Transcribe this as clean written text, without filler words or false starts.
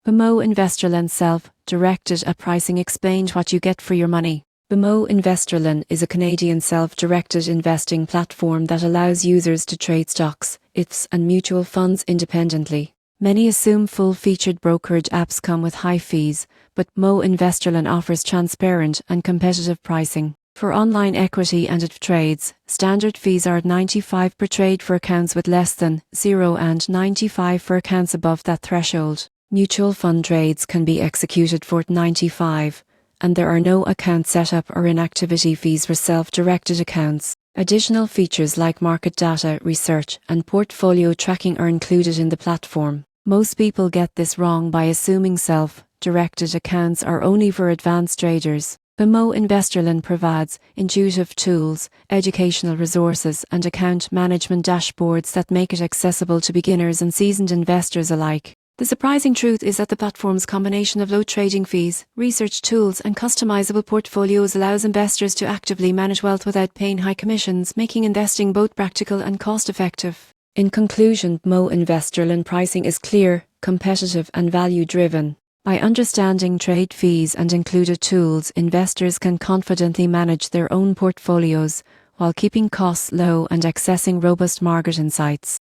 BMO InvestorLine self-directed pricing explained what you get for your money. BMO InvestorLine is a Canadian self-directed investing platform that allows users to trade stocks, ETFs and mutual funds independently. Many assume full-featured brokerage apps come with high fees, but BMO InvestorLine offers transparent and competitive pricing. For online equity and ETF trades, standard fees are at $95 per trade for accounts with less than 0 and $95 for accounts above that threshold. Mutual fund trades can be executed for $95, and there are no account setup or inactivity fees for self-directed accounts. Additional features like market data research and portfolio tracking are included in the platform. Most people get this wrong by assuming self-directed accounts are only for advanced traders. BMO InvestorLine provides intuitive tools, educational resources, and account management dashboards that make it accessible to beginners and seasoned investors alike. The surprising truth is that the platform's combination of low trading fees, research tools, and customizable portfolios allows investors to actively manage wealth without paying high commissions, making investing both practical and cost-effective. In conclusion, BMO InvestorLine pricing is clear, competitive, and value-driven. By understanding trade fees and included tools, investors can confidently manage their own portfolios while keeping costs low and accessing robust market insights.